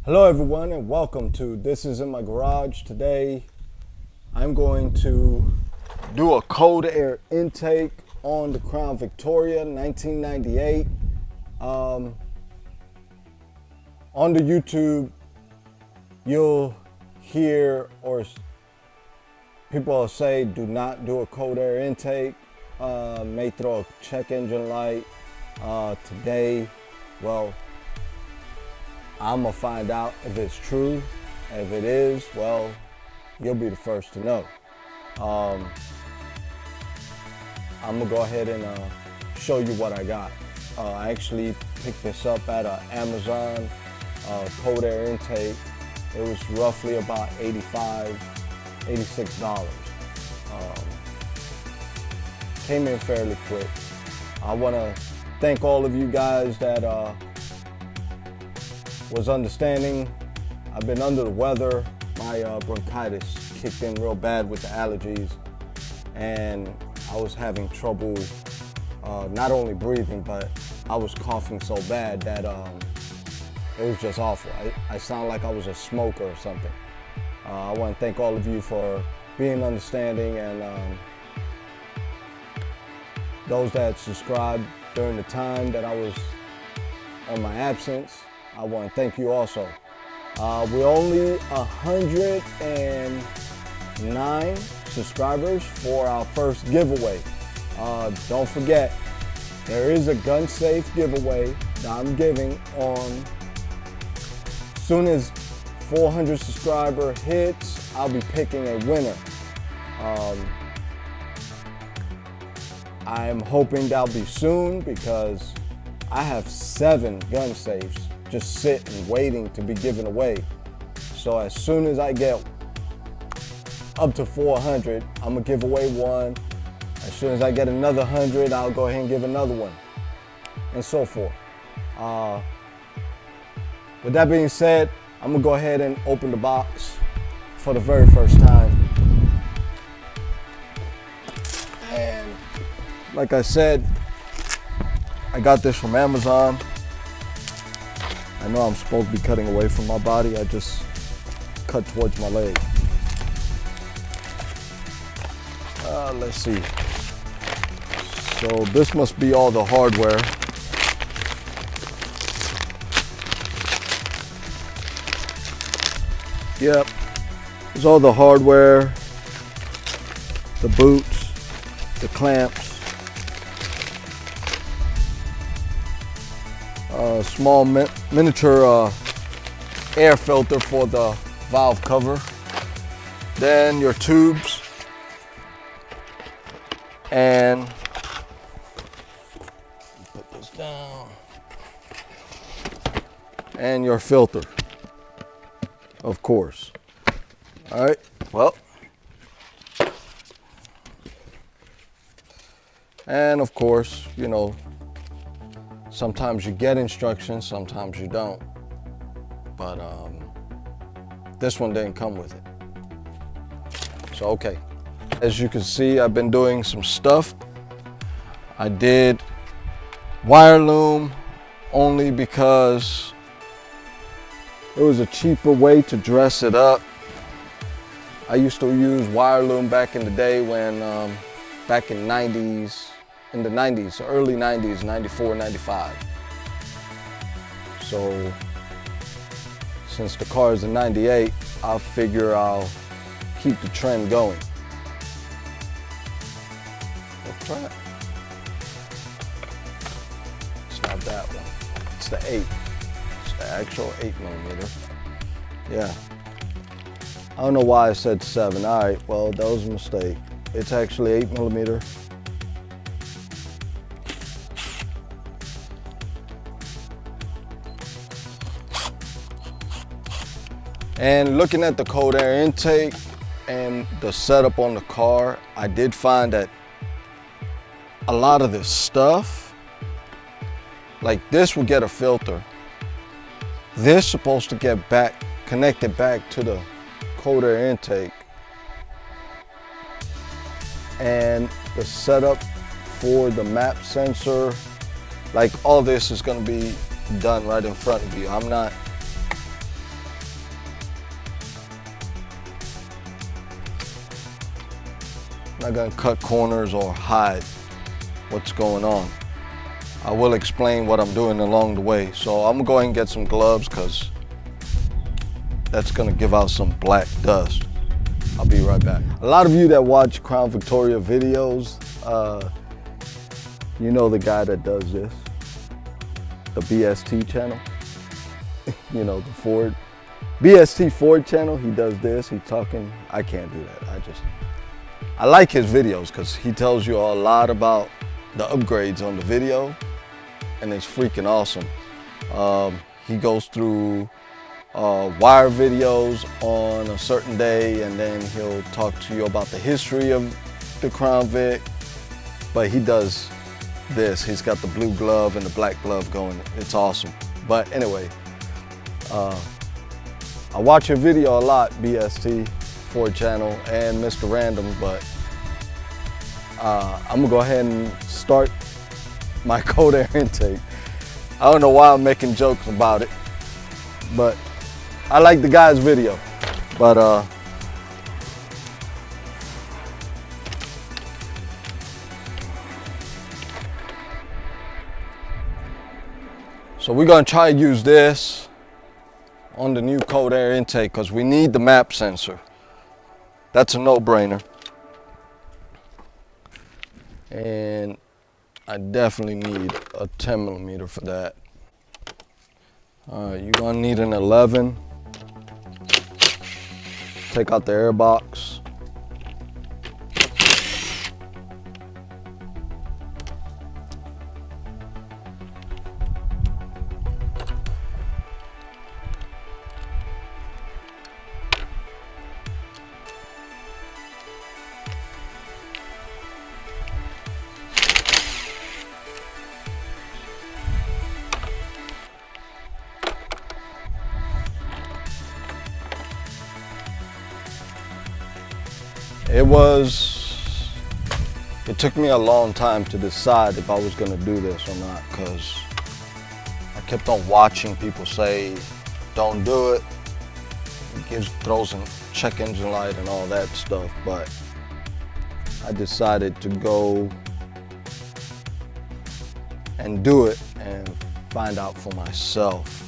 Hello everyone and welcome to This Is In My Garage. Today I'm going to do a cold air intake on the Crown Victoria 1998. On the YouTube you'll hear or people will say do not do a cold air intake, may throw a check engine light. Today, well, I'm gonna find out if it's true. If it is, well, you'll be the first to know. I'm gonna go ahead and show you what I got. I actually picked this up at Amazon cold air intake. It was roughly about $85, $86. Came in fairly quick. I wanna thank all of you guys that was understanding. I've been under the weather. My bronchitis kicked in real bad with the allergies, and I was having trouble not only breathing, but I was coughing so bad that it was just awful. I sound like I was a smoker or something. I want to thank all of you for being understanding, and those that subscribed during the time that I was on my absence. I want to thank you also. We're only 109 subscribers for our first giveaway. Don't forget, there is a gun safe giveaway that I'm giving on. As soon as 400 subscriber hits, I'll be picking a winner. I'm hoping that'll be soon because I have 7 gun safes just sitting, waiting to be given away. So as soon as I get up to 400, I'm gonna give away one. As soon as I get another 100, I'll go ahead and give another one, and so forth. With that being said, I'm gonna go ahead and open the box for the very first time. And like I said, I got this from Amazon. I know I'm supposed to be cutting away from my body. I just cut towards my leg. Let's see. So this must be all the hardware. Yep, it's all the hardware, the boots, the clamps, small miniature air filter for the valve cover, then your tubes, and put this down, and your filter, of course. All right, well, and of course, you know, sometimes you get instructions, sometimes you don't. But this one didn't come with it. So, okay. As you can see, I've been doing some stuff. I did wire loom only because it was a cheaper way to dress it up. I used to use wire loom back in the day when, back in the 90s, early 90s, 94, 95. So since the car is a 98, I figure I'll keep the trend going. Let's try it. It's not that one. It's the 8. It's the actual 8mm. Yeah. I don't know why I said 7. All right, well, that was a mistake. It's actually 8mm. And looking at the cold air intake and the setup on the car, I did find that a lot of this stuff, like this will get a filter. This is supposed to get connected back to the cold air intake. And the setup for the map sensor, like all this is gonna be done right in front of you. I'm not not gonna cut corners or hide what's going on. I will explain what I'm doing along the way. So I'm gonna go ahead and get some gloves because that's gonna give out some black dust. I'll be right back. A lot of you that watch Crown Victoria videos, you know the guy that does this, the BST channel. You know, the Ford, BST Ford channel, he does this, he's talking. I can't do that. I like his videos because he tells you a lot about the upgrades on the video, and it's freaking awesome. He goes through wire videos on a certain day, and then he'll talk to you about the history of the Crown Vic. But he does this. He's got the blue glove and the black glove going. It's awesome. But anyway, I watch your video a lot, BST Ford channel and Mr. Random, but I'm gonna go ahead and start my cold air intake. I don't know why I'm making jokes about it, but I like the guy's video. But so we're gonna try to use this on the new cold air intake because we need the map sensor. That's a no-brainer. And I definitely need a 10 millimeter for that. All right, you're gonna need an 11. Take out the air box. It took me a long time to decide if I was gonna do this or not, because I kept on watching people say, don't do it. It throws in check engine light and all that stuff, but I decided to go and do it and find out for myself.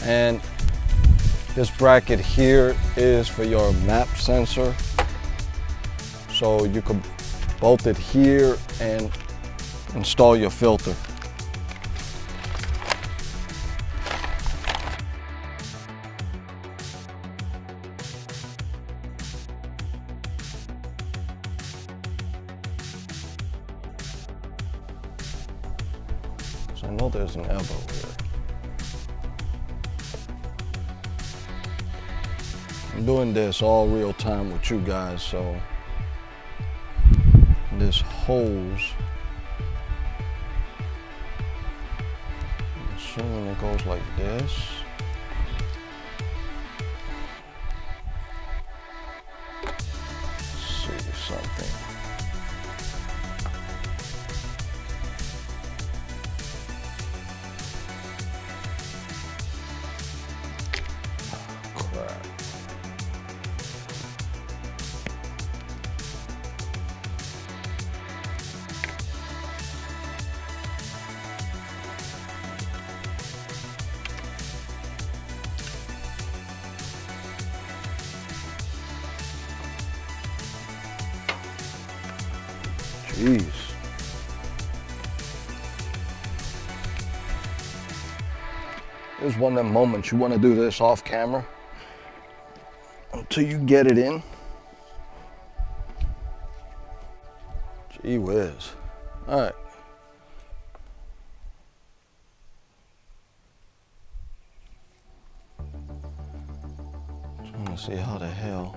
And this bracket here is for your map sensor. So you could bolt it here and install your filter. So I know there's an elbow here. I'm doing this all real time with you guys, so this hose, I'm assuming it goes like this. Let's see something. Crap. Jeez. There's one of them moments you want to do this off camera until you get it in. Gee whiz. All right. Trying to see how the hell.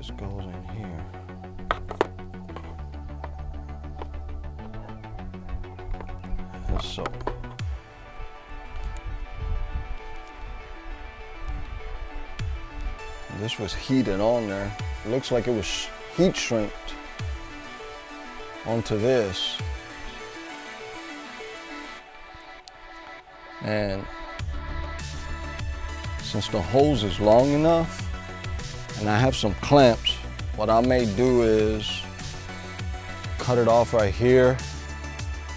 this goes in here. And so. This was heated on there. It looks like it was heat shrinked onto this. And since the hose is long enough and I have some clamps, what I may do is cut it off right here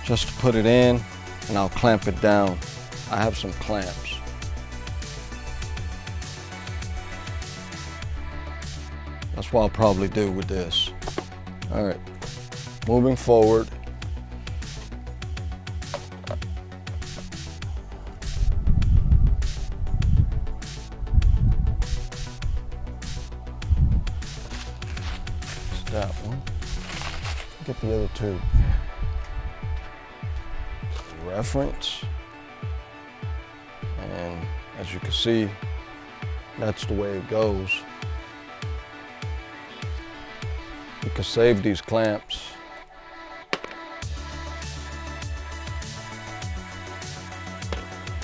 just to put it in, and I'll clamp it down. I have some clamps. That's what I'll probably do with this. All right, moving forward. It's that one. Get the other two. Reference. And as you can see, that's the way it goes. You can save these clamps.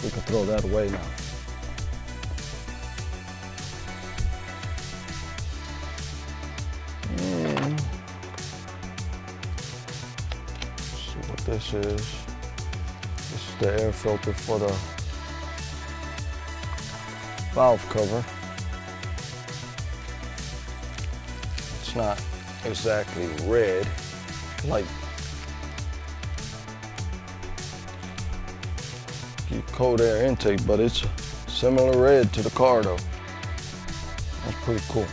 We can throw that away now. And see what this is. This is the air filter for the valve cover. It's not exactly red, like cold air intake, but it's similar red to the car though. That's pretty cool.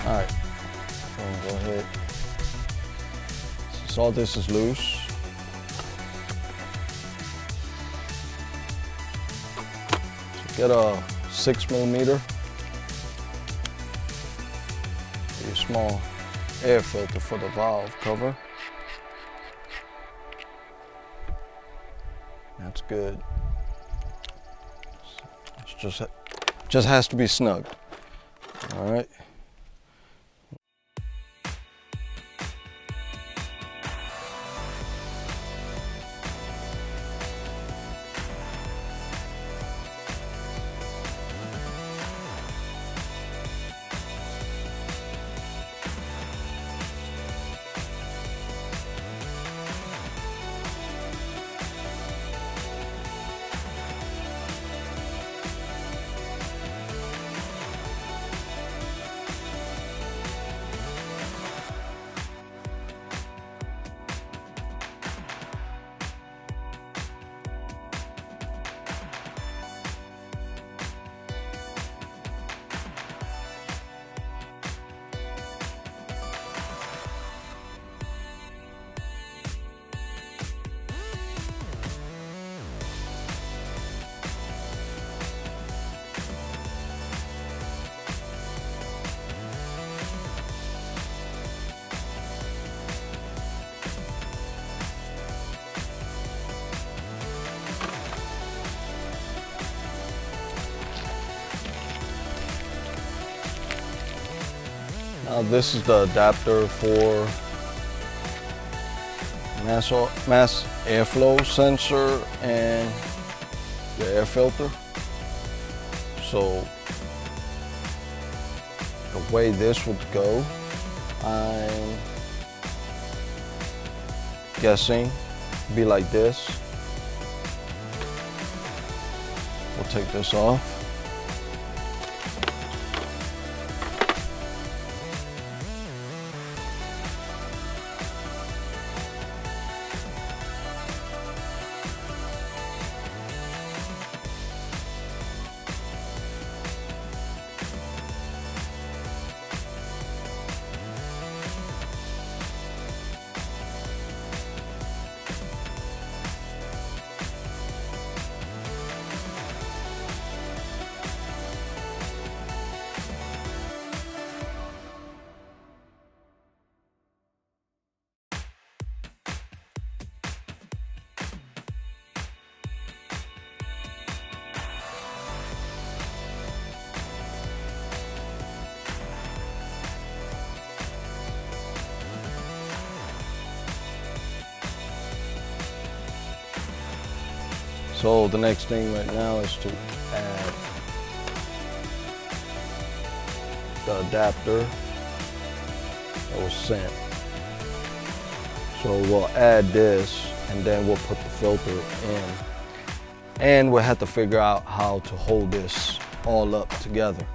All right, so I'm gonna go ahead. Since all this is loose, so get a 6mm, a small air filter for the valve cover. That's good. It's just has to be snugged. All right. Now this is the adapter for mass airflow sensor and the air filter. So the way this would go, I'm guessing be like this. We'll take this off. So the next thing right now is to add the adapter that was sent. So we'll add this and then we'll put the filter in. And we'll have to figure out how to hold this all up together.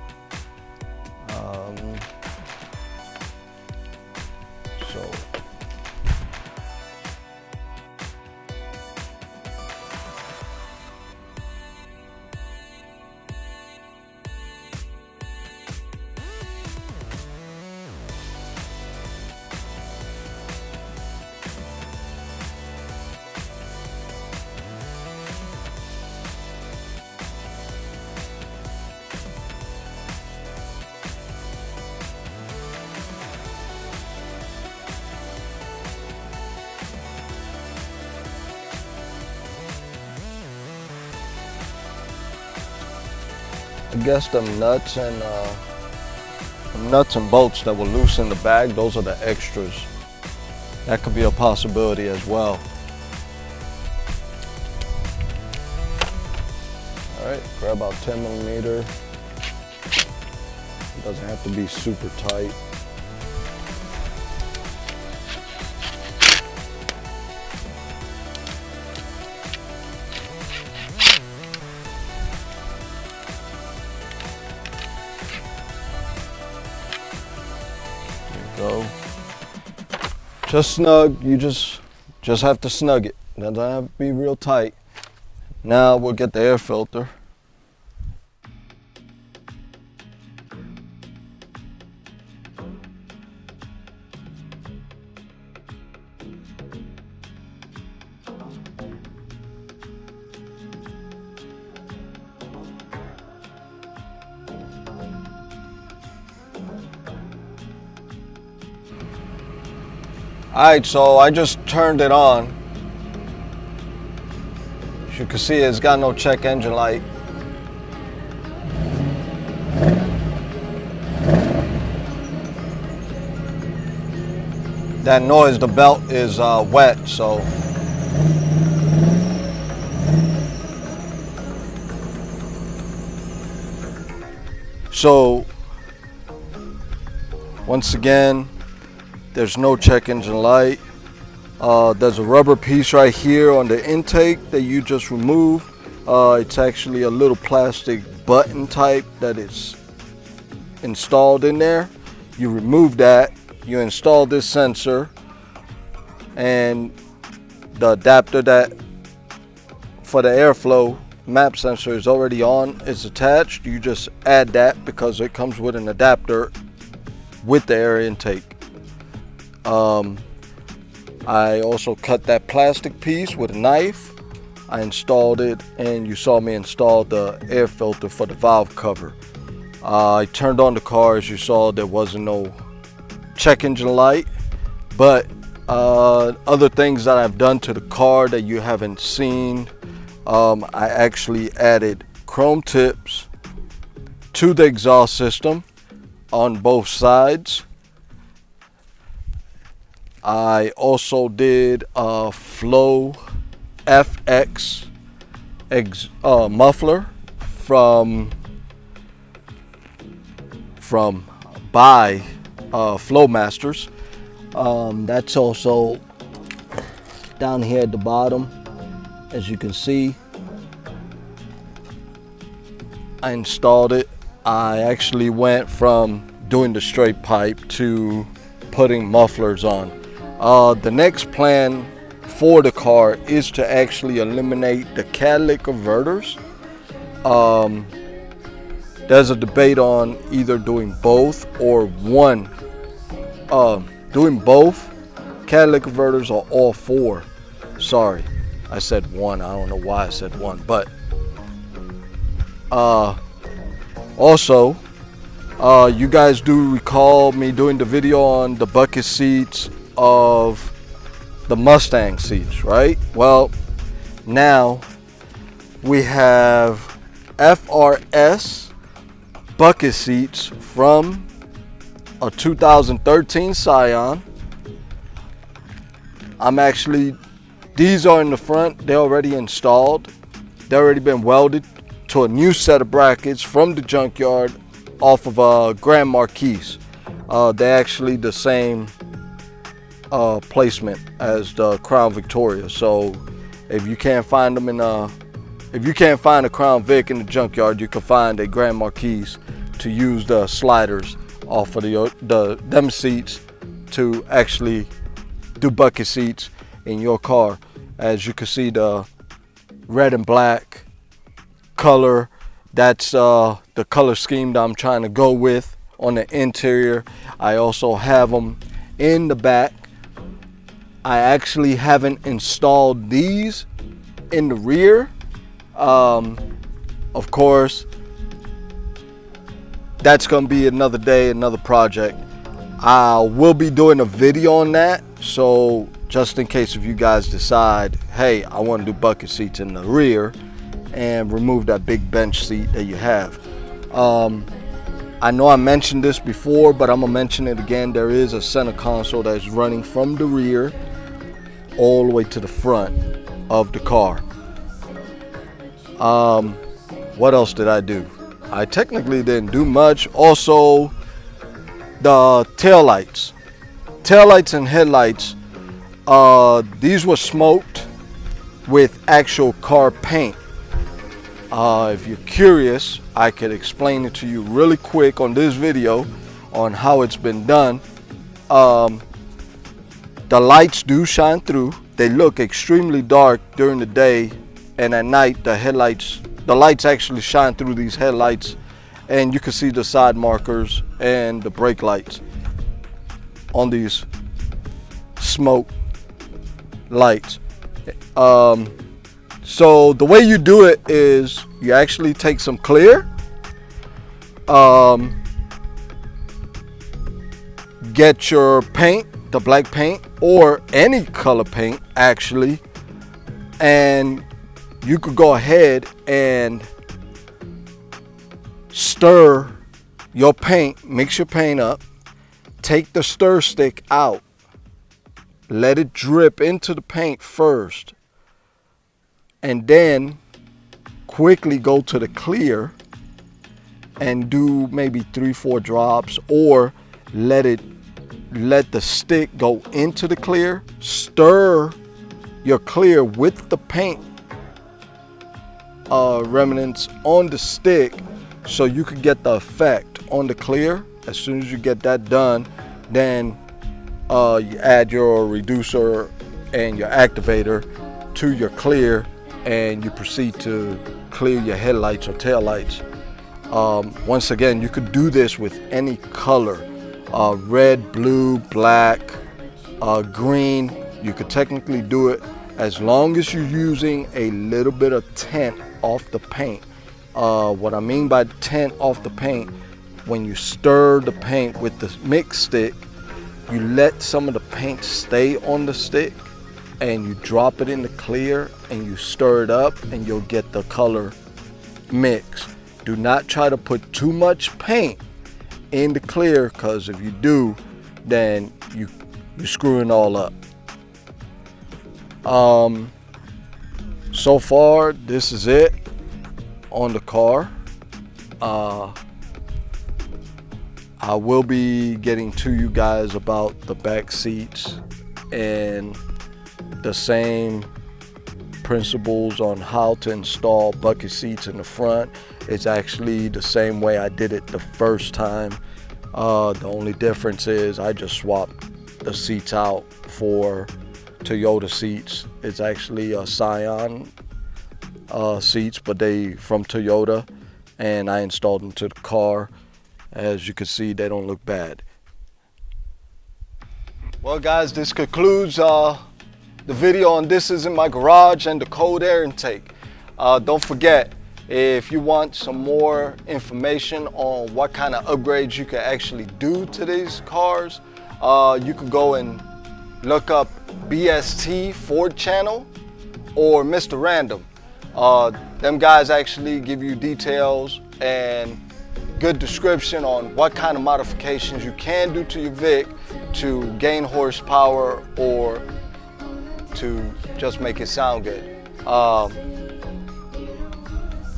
So I guess the nuts and bolts that were loose in the bag, those are the extras. That could be a possibility as well. All right, grab about 10 millimeter. It doesn't have to be super tight. Go. Just snug, you just have to snug it. Doesn't have to be real tight. Now we'll get the air filter. Alright, so I just turned it on. As you can see, it's got no check engine light. That noise, the belt is wet, so. So, once again, there's no check engine light. There's a rubber piece right here on the intake that you just remove. It's actually a little plastic button type that is installed in there. You remove that, you install this sensor, and the adapter that for the airflow map sensor is already on, it's attached. You just add that because it comes with an adapter with the air intake. I also cut that plastic piece with a knife. I installed it, and you saw me install the air filter for the valve cover. I turned on the car. As you saw, there wasn't no check engine light, but other things that I've done to the car that you haven't seen, I actually added chrome tips to the exhaust system on both sides. I also did a Flow FX muffler from by Flowmasters. That's also down here at the bottom. As you can see, I installed it. I actually went from doing the straight pipe to putting mufflers on. The next plan for the car is to actually eliminate the catalytic converters. There's a debate on either doing both or one. Doing both catalytic converters or all four. Sorry, I said one. I don't know why I said one, but also, you guys do recall me doing the video on the bucket seats of the Mustang seats, right? Well, now we have FRS bucket seats from a 2013 Scion. These are in the front, they're already installed. They've already been welded to a new set of brackets from the junkyard off of Grand Marquis. They're actually the same placement as the Crown Victoria. So if you can't find them if you can't find a Crown Vic in the junkyard, you can find a Grand Marquis to use the sliders off of them seats to actually do bucket seats in your car. As you can see, the red and black color, that's the color scheme that I'm trying to go with on the interior. I also have them in the back. I actually haven't installed these in the rear. Of course, that's gonna be another day, another project. I will be doing a video on that, so just in case if you guys decide, hey, I want to do bucket seats in the rear and remove that big bench seat that you have. I know I mentioned this before, but I'm gonna mention it again. There is a center console that's running from the rear all the way to the front of the car. What else did I do? I technically didn't do much. Also, the taillights and headlights, these were smoked with actual car paint. If you're curious, I could explain it to you really quick on this video on how it's been done. The lights do shine through. They look extremely dark during the day, and at night the lights actually shine through these headlights, and you can see the side markers and the brake lights on these smoke lights. So the way you do it is you actually take some clear, get your paint, the black paint or any color paint actually, and you could go ahead and stir your paint, mix your paint up, take the stir stick out, let it drip into the paint first, and then quickly go to the clear and do maybe 3-4 drops, or let the stick go into the clear, stir your clear with the paint remnants on the stick so you can get the effect on the clear. As soon as you get that done, then you add your reducer and your activator to your clear, and you proceed to clear your headlights or taillights. Once again, you could do this with any color, red, blue, black, green. You could technically do it as long as you're using a little bit of tint off the paint. What I mean by tint off the paint, when you stir the paint with the mix stick, you let some of the paint stay on the stick and you drop it in the clear and you stir it up and you'll get the color mix. Do not try to put too much paint in the clear, because if you do, then you screw it all up. So far this is it on the car. I will be getting to you guys about the back seats and the same principles on how to install bucket seats in the front. It's actually the same way I did it the first time. The only difference is I just swapped the seats out for Toyota seats. It's actually a Scion seats, but they from Toyota, and I installed them to the car. As you can see, they don't look bad. Well guys, this concludes the video on This Is in My Garage and the cold air intake. Don't forget, if you want some more information on what kind of upgrades you can actually do to these cars, you can go and look up BST Ford channel or Mr. Random. Them guys actually give you details and good description on what kind of modifications you can do to your Vic to gain horsepower or to just make it sound good.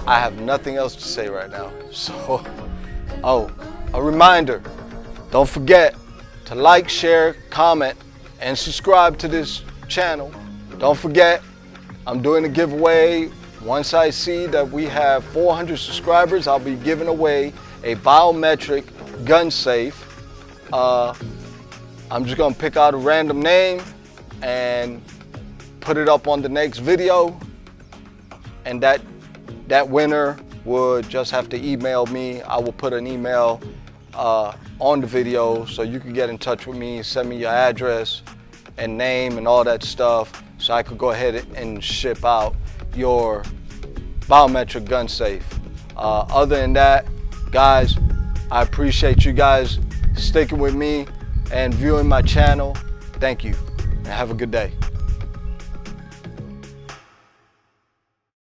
I have nothing else to say right now. So, oh, a reminder, don't forget to like, share, comment, and subscribe to this channel. Don't forget, I'm doing a giveaway. Once I see that we have 400 subscribers, I'll be giving away a biometric gun safe. I'm just gonna pick out a random name and put it up on the next video, and that winner would just have to email me. I will put an email on the video so you can get in touch with me, send me your address and name and all that stuff, so I could go ahead and ship out your biometric gun safe. Other than that, guys, I appreciate you guys sticking with me and viewing my channel. Thank you, and have a good day.